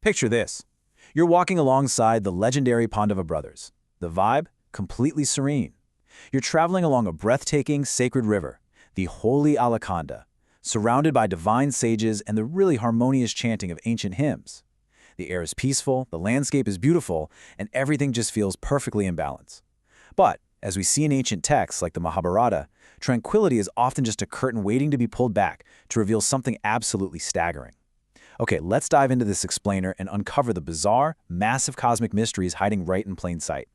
Picture this. You're walking alongside the legendary Pandava brothers. The vibe? Completely serene. You're traveling along a breathtaking, sacred river, the holy Alakananda, surrounded by divine sages and the really harmonious chanting of ancient hymns. The air is peaceful, the landscape is beautiful, and everything just feels perfectly in balance. But, as we see in ancient texts like the Mahabharata, tranquility is often just a curtain waiting to be pulled back to reveal something absolutely staggering. Okay, let's dive into this explainer and uncover the bizarre, massive cosmic mysteries hiding right in plain sight.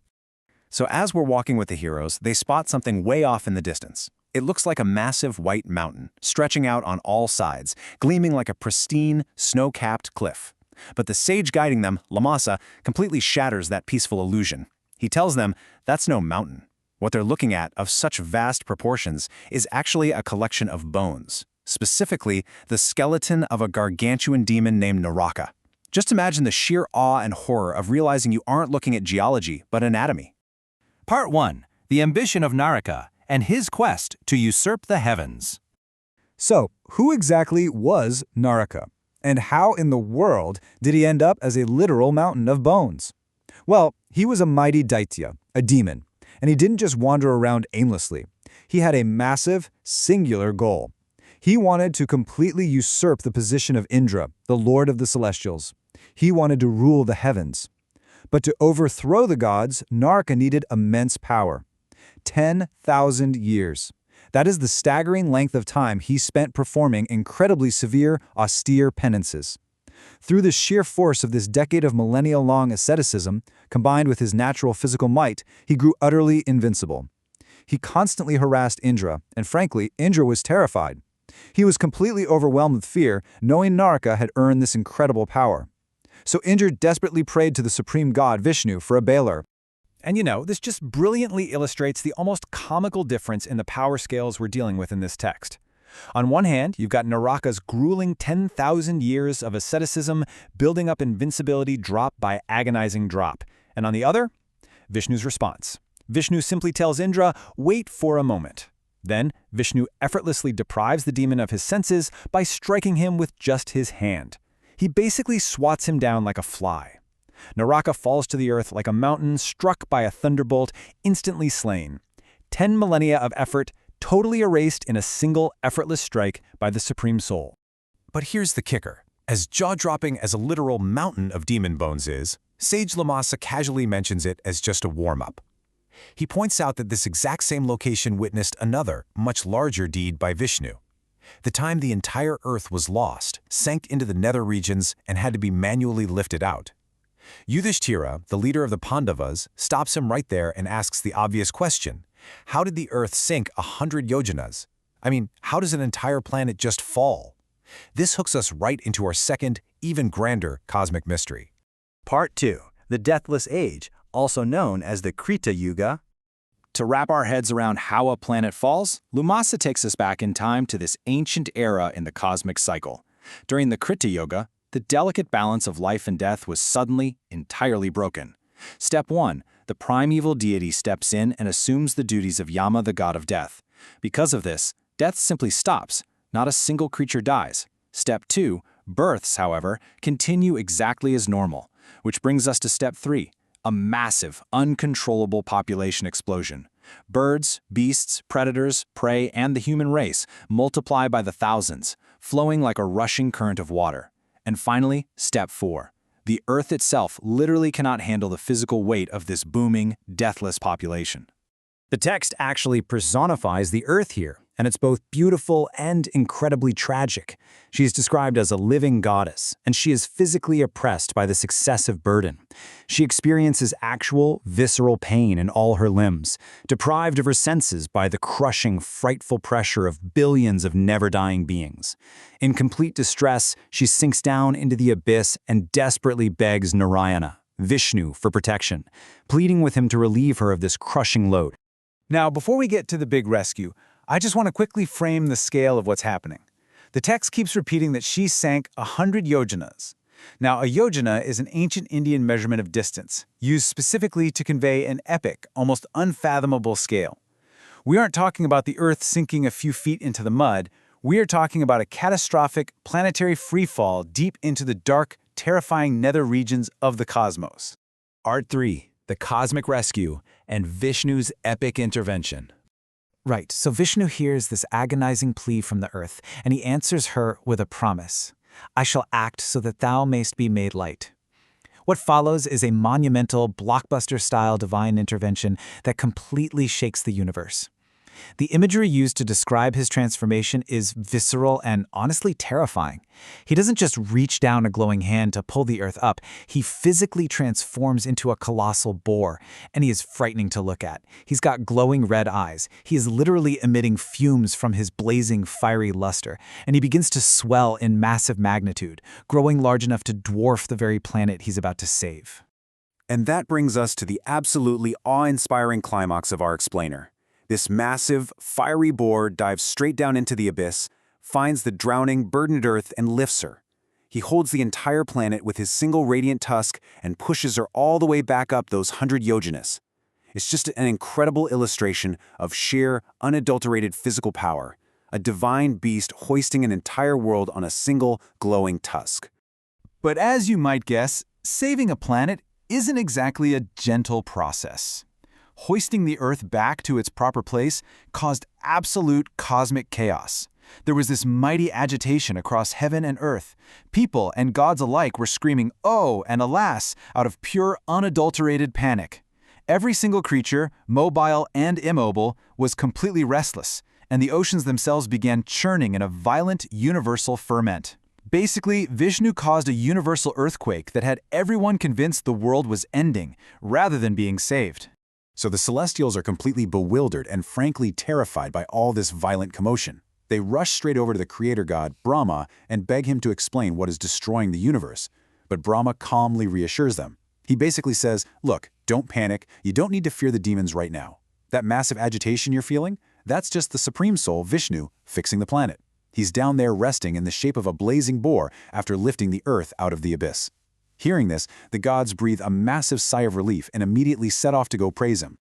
So as we're walking with the heroes, they spot something way off in the distance. It looks like a massive white mountain, stretching out on all sides, gleaming like a pristine, snow-capped cliff. But the sage guiding them, Lomasa, completely shatters that peaceful illusion. He tells them that's no mountain. What they're looking at, of such vast proportions, is actually a collection of bones. Specifically, the skeleton of a gargantuan demon named Naraka. Just imagine the sheer awe and horror of realizing you aren't looking at geology, but anatomy. Part 1. The ambition of Naraka and his quest to usurp the heavens. So, who exactly was Naraka? And how in the world did he end up as a literal mountain of bones? Well, he was a mighty Daitya, a demon, and he didn't just wander around aimlessly. He had a massive, singular goal. He wanted to completely usurp the position of Indra, the lord of the celestials. He wanted to rule the heavens. But to overthrow the gods, Naraka needed immense power. 10,000 years. That is the staggering length of time he spent performing incredibly severe, austere penances. Through the sheer force of this decade of millennia-long asceticism, combined with his natural physical might, he grew utterly invincible. He constantly harassed Indra, and frankly, Indra was terrified. He was completely overwhelmed with fear, knowing Naraka had earned this incredible power. So Indra desperately prayed to the supreme god Vishnu for a bailer. And this just brilliantly illustrates the almost comical difference in the power scales we're dealing with in this text. On one hand, you've got Naraka's grueling 10,000 years of asceticism building up invincibility drop by agonizing drop. And on the other, Vishnu's response. Vishnu simply tells Indra, wait for a moment. Then, Vishnu effortlessly deprives the demon of his senses by striking him with just his hand. He basically swats him down like a fly. Naraka falls to the earth like a mountain struck by a thunderbolt, instantly slain. 10 millennia of effort, totally erased in a single effortless strike by the Supreme Soul. But here's the kicker. As jaw-dropping as a literal mountain of demon bones is, Sage Lomasa casually mentions it as just a warm-up. He points out that this exact same location witnessed another, much larger deed by Vishnu. The time the entire earth was lost, sank into the nether regions, and had to be manually lifted out. Yudhishthira, the leader of the Pandavas, stops him right there and asks the obvious question. How did the earth sink 100 yojanas? I mean, how does an entire planet just fall? This hooks us right into our second, even grander cosmic mystery. Part 2. The Deathless Age, also known as the Krita Yuga. To wrap our heads around how a planet falls, Lomasa takes us back in time to this ancient era in the cosmic cycle. During the Krita Yuga, the delicate balance of life and death was suddenly, entirely broken. Step 1. The primeval deity steps in and assumes the duties of Yama, the god of death. Because of this, death simply stops. Not a single creature dies. Step 2. Births, however, continue exactly as normal. Which brings us to Step 3. A massive, uncontrollable population explosion. Birds, beasts, predators, prey, and the human race multiply by the thousands, flowing like a rushing current of water. And finally, Step 4. The Earth itself literally cannot handle the physical weight of this booming, deathless population. The text actually personifies the Earth here, and it's both beautiful and incredibly tragic. She is described as a living goddess, and she is physically oppressed by this excessive burden. She experiences actual, visceral pain in all her limbs, deprived of her senses by the crushing, frightful pressure of billions of never-dying beings. In complete distress, she sinks down into the abyss and desperately begs Narayana, Vishnu, for protection, pleading with him to relieve her of this crushing load. Now, before we get to the big rescue, I just want to quickly frame the scale of what's happening. The text keeps repeating that she sank 100 yojanas. Now, a yojana is an ancient Indian measurement of distance, used specifically to convey an epic, almost unfathomable scale. We aren't talking about the Earth sinking a few feet into the mud. We are talking about a catastrophic planetary freefall deep into the dark, terrifying nether regions of the cosmos. Art 3, the cosmic rescue, and Vishnu's epic intervention. Right, so Vishnu hears this agonizing plea from the earth, and he answers her with a promise. I shall act so that thou mayst be made light. What follows is a monumental, blockbuster-style divine intervention that completely shakes the universe. The imagery used to describe his transformation is visceral and honestly terrifying. He doesn't just reach down a glowing hand to pull the earth up, he physically transforms into a colossal boar, and he is frightening to look at. He's got glowing red eyes, he is literally emitting fumes from his blazing fiery luster, and he begins to swell in massive magnitude, growing large enough to dwarf the very planet he's about to save. And that brings us to the absolutely awe-inspiring climax of our explainer. This massive, fiery boar dives straight down into the abyss, finds the drowning, burdened Earth, and lifts her. He holds the entire planet with his single radiant tusk and pushes her all the way back up those 100 yojanas. It's just an incredible illustration of sheer, unadulterated physical power, a divine beast hoisting an entire world on a single, glowing tusk. But as you might guess, saving a planet isn't exactly a gentle process. Hoisting the Earth back to its proper place caused absolute cosmic chaos. There was this mighty agitation across heaven and earth. People and gods alike were screaming, "Oh," and "Alas," out of pure, unadulterated panic. Every single creature, mobile and immobile, was completely restless, and the oceans themselves began churning in a violent, universal ferment. Basically, Vishnu caused a universal earthquake that had everyone convinced the world was ending, rather than being saved. So the Celestials are completely bewildered and frankly terrified by all this violent commotion. They rush straight over to the creator god, Brahma, and beg him to explain what is destroying the universe. But Brahma calmly reassures them. He basically says, look, don't panic, you don't need to fear the demons right now. That massive agitation you're feeling, that's just the Supreme Soul, Vishnu, fixing the planet. He's down there resting in the shape of a blazing boar after lifting the earth out of the abyss. Hearing this, the gods breathe a massive sigh of relief and immediately set off to go praise him.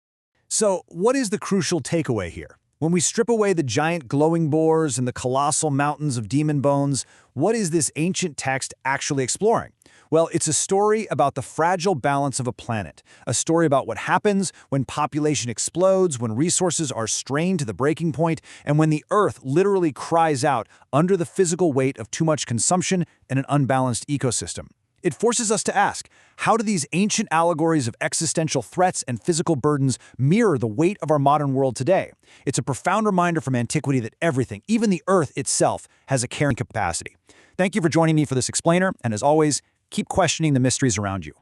So, what is the crucial takeaway here? When we strip away the giant glowing boars and the colossal mountains of demon bones, what is this ancient text actually exploring? Well, it's a story about the fragile balance of a planet, a story about what happens when population explodes, when resources are strained to the breaking point, and when the Earth literally cries out under the physical weight of too much consumption and an unbalanced ecosystem. It forces us to ask, how do these ancient allegories of existential threats and physical burdens mirror the weight of our modern world today? It's a profound reminder from antiquity that everything, even the Earth itself, has a carrying capacity. Thank you for joining me for this explainer, and as always, keep questioning the mysteries around you.